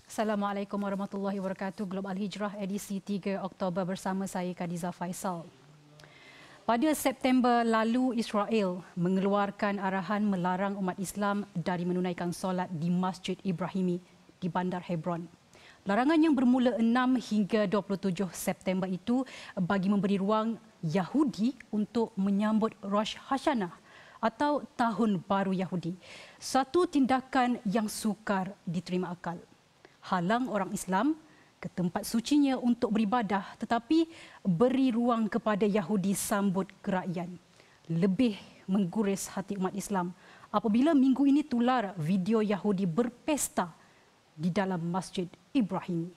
Assalamualaikum warahmatullahi wabarakatuh. Global Hijrah edisi 3 Oktober bersama saya Khadiza Faisal. Pada September lalu, Israel mengeluarkan arahan melarang umat Islam dari menunaikan solat di Masjid Ibrahimi di Bandar Hebron. Larangan yang bermula 6 hingga 27 September itu bagi memberi ruang Yahudi untuk menyambut Rosh Hashanah atau Tahun Baru Yahudi. Satu tindakan yang sukar diterima akal. Halang orang Islam ke tempat sucinya untuk beribadah tetapi beri ruang kepada Yahudi sambut kerajaan. Lebih mengguris hati umat Islam apabila minggu ini tular video Yahudi berpesta di dalam Masjid Ibrahimi.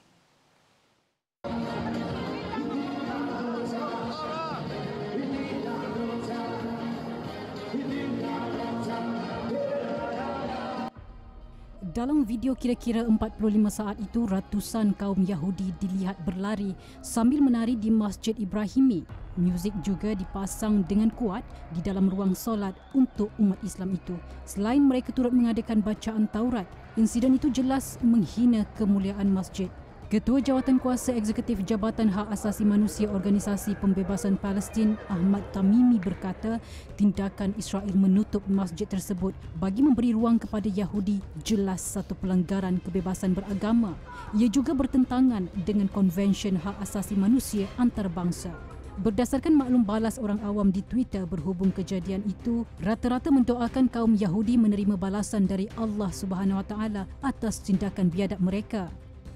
Dalam video kira-kira 45 saat itu, ratusan kaum Yahudi dilihat berlari sambil menari di Masjid Ibrahimi. Muzik juga dipasang dengan kuat di dalam ruang solat untuk umat Islam itu. Selain mereka turut mengadakan bacaan Taurat, insiden itu jelas menghina kemuliaan masjid. Ketua Jawatankuasa Eksekutif Jabatan Hak Asasi Manusia Organisasi Pembebasan Palestin Ahmad Tamimi berkata tindakan Israel menutup masjid tersebut bagi memberi ruang kepada Yahudi jelas satu pelanggaran kebebasan beragama. Ia juga bertentangan dengan Konvensyen Hak Asasi Manusia Antarabangsa. Berdasarkan maklum balas orang awam di Twitter berhubung kejadian itu, rata-rata mendoakan kaum Yahudi menerima balasan dari Allah Subhanahu Wa Taala atas tindakan biadab mereka.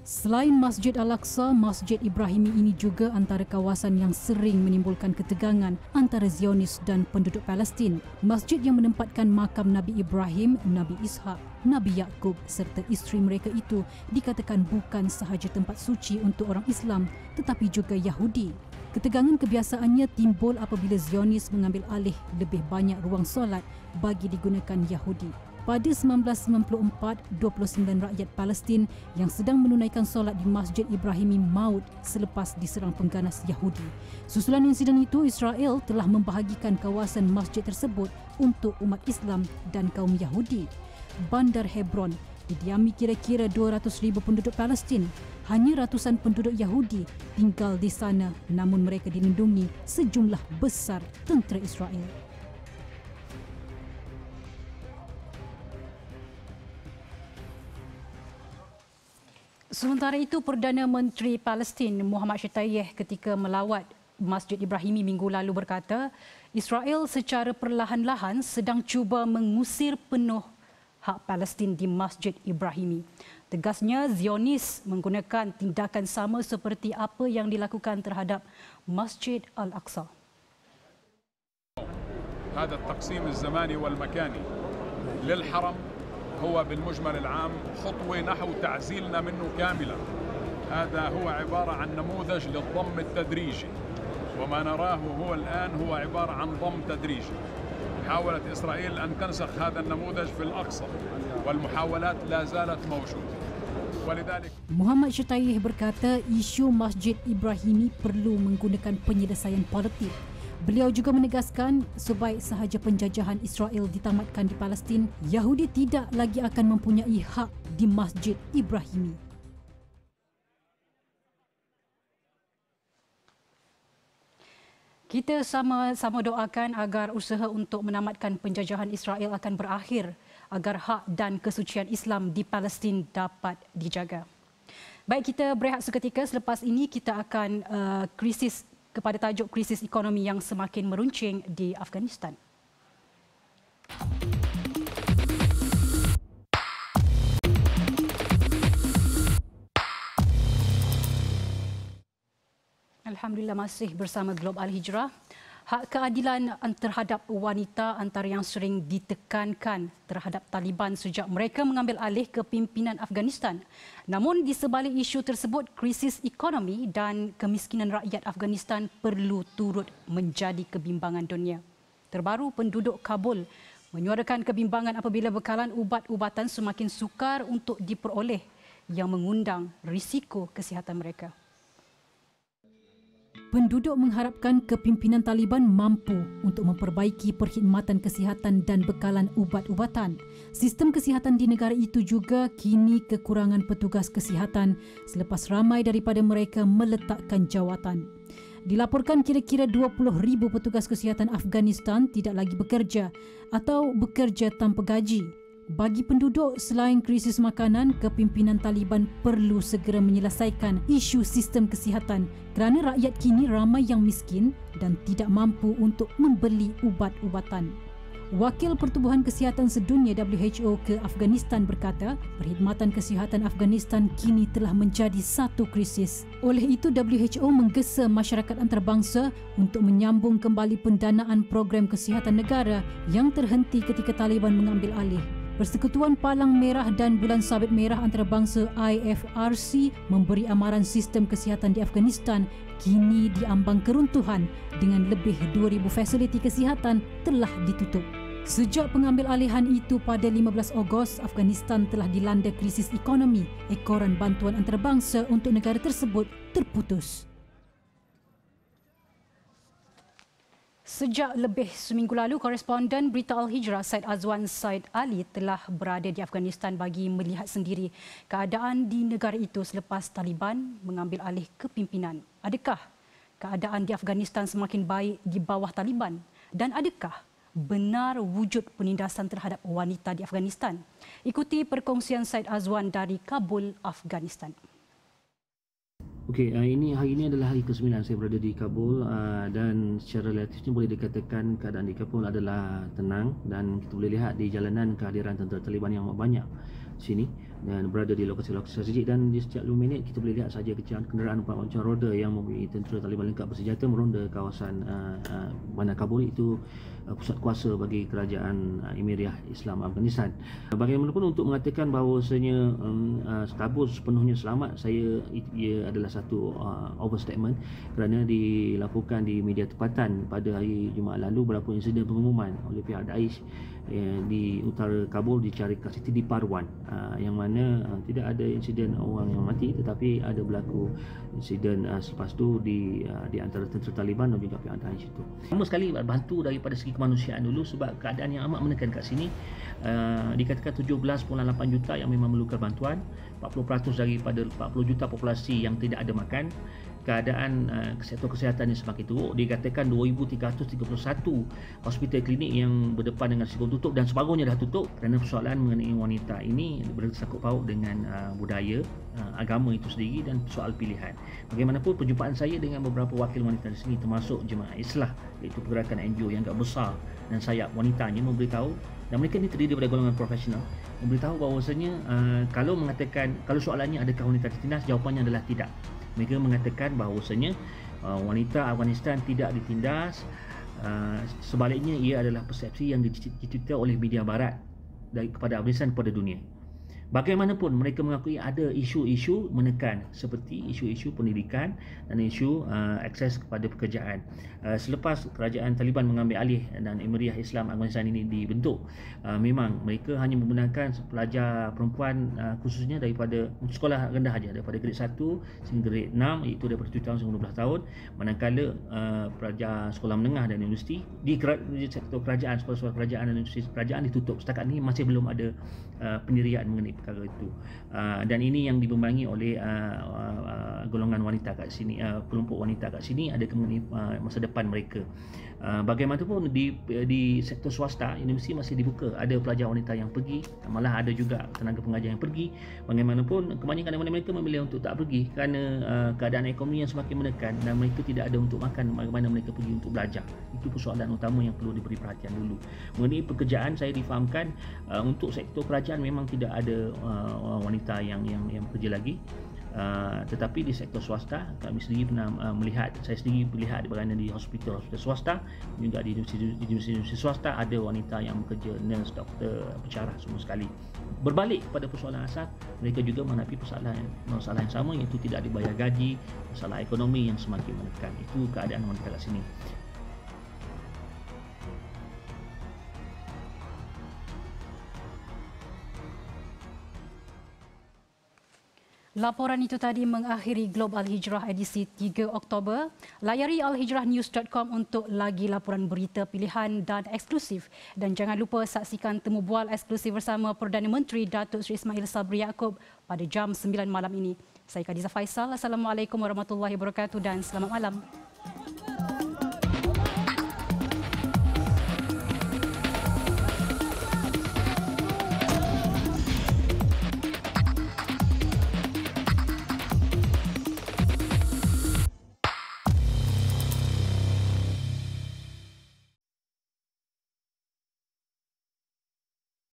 Selain Masjid Al-Aqsa, Masjid Ibrahimi ini juga antara kawasan yang sering menimbulkan ketegangan antara Zionis dan penduduk Palestin. Masjid yang menempatkan makam Nabi Ibrahim, Nabi Ishak, Nabi Yaqub serta isteri mereka itu dikatakan bukan sahaja tempat suci untuk orang Islam tetapi juga Yahudi. Ketegangan kebiasaannya timbul apabila Zionis mengambil alih lebih banyak ruang solat bagi digunakan Yahudi. Pada 1994, 29 rakyat Palestin yang sedang menunaikan solat di Masjid Ibrahimi maut selepas diserang pengganas Yahudi. Susulan insiden itu, Israel telah membahagikan kawasan masjid tersebut untuk umat Islam dan kaum Yahudi. Bandar Hebron didiami kira-kira 200,000 penduduk Palestin. Hanya ratusan penduduk Yahudi tinggal di sana, namun mereka dilindungi sejumlah besar tentera Israel. Sementara itu, Perdana Menteri Palestin Muhammad Shtayyeh ketika melawat Masjid Ibrahimi minggu lalu berkata, Israel secara perlahan-lahan sedang cuba mengusir penuh hak Palestin di Masjid Ibrahimi. Tegasnya, Zionis menggunakan tindakan sama seperti apa yang dilakukan terhadap Masjid Al-Aqsa. هذا التقسيم الزماني والمكاني للحرم هو بالمجمل العام خطوة نحو تعزيلنا منه كاملا. هذا هو عبارة عن نموذج للضم التدريجي، وما نراه هو الآن هو عبارة عن ضم تدريجي. حاولت إسرائيل أن تنسخ هذا النموذج في الأقصى والمحاولات لا زالت موجودة. ولذلك Muhammad Shtayyeh berkata isu Masjid Ibrahimi perlu menggunakan penyelesaian politik. Beliau juga menegaskan sebaik sahaja penjajahan Israel ditamatkan di Palestin, Yahudi tidak lagi akan mempunyai hak di Masjid Ibrahimi. Kita sama-sama doakan agar usaha untuk menamatkan penjajahan Israel akan berakhir agar hak dan kesucian Islam di Palestin dapat dijaga. Baik, kita berehat seketika. Selepas ini kita akan kepada tajuk krisis ekonomi yang semakin meruncing di Afghanistan. Alhamdulillah masih bersama Global Hijrah. Hak keadilan terhadap wanita antara yang sering ditekankan terhadap Taliban sejak mereka mengambil alih kepimpinan Afghanistan. Namun di sebalik isu tersebut, krisis ekonomi dan kemiskinan rakyat Afghanistan perlu turut menjadi kebimbangan dunia. Terbaru, penduduk Kabul menyuarakan kebimbangan apabila bekalan ubat-ubatan semakin sukar untuk diperoleh yang mengundang risiko kesihatan mereka. Penduduk mengharapkan kepimpinan Taliban mampu untuk memperbaiki perkhidmatan kesihatan dan bekalan ubat-ubatan. Sistem kesihatan di negara itu juga kini kekurangan petugas kesihatan selepas ramai daripada mereka meletakkan jawatan. Dilaporkan kira-kira 20,000 petugas kesihatan Afghanistan tidak lagi bekerja atau bekerja tanpa gaji. Bagi penduduk, selain krisis makanan, kepimpinan Taliban perlu segera menyelesaikan isu sistem kesihatan kerana rakyat kini ramai yang miskin dan tidak mampu untuk membeli ubat-ubatan. Wakil Pertubuhan Kesihatan Sedunia WHO ke Afghanistan berkata, perkhidmatan kesihatan Afghanistan kini telah menjadi satu krisis. Oleh itu, WHO menggesa masyarakat antarabangsa untuk menyambung kembali pendanaan program kesihatan negara yang terhenti ketika Taliban mengambil alih. Persekutuan Palang Merah dan Bulan Sabit Merah Antarabangsa IFRC memberi amaran sistem kesihatan di Afghanistan kini diambang keruntuhan dengan lebih 2,000 fasiliti kesihatan telah ditutup. Sejak pengambil alihan itu pada 15 Ogos, Afghanistan telah dilanda krisis ekonomi. Ekoran bantuan antarabangsa untuk negara tersebut terputus. Sejak lebih seminggu lalu, koresponden Berita Al-Hijrah Said Azwan Said Ali telah berada di Afghanistan bagi melihat sendiri keadaan di negara itu selepas Taliban mengambil alih kepimpinan. Adakah keadaan di Afghanistan semakin baik di bawah Taliban? Dan adakah benar wujud penindasan terhadap wanita di Afghanistan? Ikuti perkongsian Said Azwan dari Kabul, Afghanistan. Okey, hari ini adalah hari ke-9 saya berada di Kabul dan secara relatifnya boleh dikatakan keadaan di Kabul adalah tenang dan kita boleh lihat di jalanan kehadiran tentera Taliban yang banyak sini dan berada di lokasi-lokasi strategik dan di setiap 5 minit kita boleh lihat saja kenderaan macam roda yang mempunyai tentera Taliban lengkap bersenjata meronda kawasan bandar Kabul itu pusat kuasa bagi kerajaan Emiriyah Islam Afghanistan. Bagaimanapun untuk mengatakan bahawasanya Kabul sepenuhnya selamat, ia adalah satu overstatement kerana dilaporkan di media tempatan pada hari Jumaat lalu berlaku insiden pengumuman oleh pihak Daesh di utara Kabul di Charikah City di Parwan yang mana tidak ada insiden orang yang mati tetapi ada berlaku insiden selepas tu di antara tentera Taliban dan juga pihak Daesh itu. Pertama sekali bantu daripada segi kemanusiaan dulu sebab keadaan yang amat menekan kat sini. Dikatakan 17.8 juta yang memang memerlukan bantuan, 40% daripada 40 juta populasi yang tidak ada makan. Keadaan sektor kesihatan yang semakin teruk. Dikatakan 2,331 hospital klinik yang berdepan dengan risiko tutup dan separuhnya dah tutup kerana persoalan mengenai wanita ini bersangkut paut dengan budaya, agama itu sendiri dan soal pilihan. Bagaimanapun perjumpaan saya dengan beberapa wakil wanita di sini termasuk Jemaah Islah iaitu pergerakan NGO yang agak besar dan sayap wanitanya memberitahu dan mereka ini terdiri daripada golongan profesional memberitahu bahawasanya kalau soalannya adakah wanita ditindas, jawapannya adalah tidak. Mereka mengatakan bahawasanya wanita Afghanistan tidak ditindas, sebaliknya ia adalah persepsi yang dicerita oleh media barat kepada Afghanistan kepada dunia. Bagaimanapun mereka mengakui ada isu-isu menekan seperti isu-isu pendidikan dan isu akses kepada pekerjaan. Selepas kerajaan Taliban mengambil alih dan Emiriyah Islam Afghanistan ini dibentuk, memang mereka hanya menggunakan pelajar perempuan khususnya daripada sekolah rendah saja, daripada grade 1 sehingga grade 6 iaitu daripada 7 tahun sehingga 12 tahun, manakala pelajar sekolah menengah dan universiti di sektor kerajaan, sekolah-sekolah kerajaan dan universiti kerajaan ditutup. Setakat ini masih belum ada pendirian mengenai perkara itu dan ini yang dibembangi oleh golongan wanita kat sini, kelompok wanita kat sini ada mengenai masa depan mereka. Bagaimanapun di sektor swasta universiti masih dibuka, ada pelajar wanita yang pergi, malah ada juga tenaga pengajar yang pergi. Bagaimanapun kebanyakan daripada mereka memilih untuk tak pergi kerana keadaan ekonomi yang semakin menekan dan mereka tidak ada untuk makan, bagaimana mereka pergi untuk belajar. Itu persoalan utama yang perlu diberi perhatian dulu. Mengenai pekerjaan, saya difahamkan untuk sektor kerajaan memang tidak ada wanita yang bekerja lagi. Tetapi di sektor swasta kami sendiri pernah saya sendiri melihat berada di hospital swasta, juga di universiti swasta ada wanita yang bekerja, nurse, doktor, pensyarah semua sekali. Berbalik kepada persoalan asas, mereka juga menghadapi masalah yang sama iaitu tidak dibayar gaji, masalah ekonomi yang semakin menekan. Itu keadaan wanita kat sini. Laporan itu tadi mengakhiri Globe Al-Hijrah edisi 3 Oktober. Layari alhijrahnews.com untuk lagi laporan berita pilihan dan eksklusif. Dan jangan lupa saksikan temu bual eksklusif bersama Perdana Menteri Datuk Seri Ismail Sabri Yaakob pada jam 9 malam ini. Saya Khadijah Faisal. Assalamualaikum warahmatullahi wabarakatuh dan selamat malam.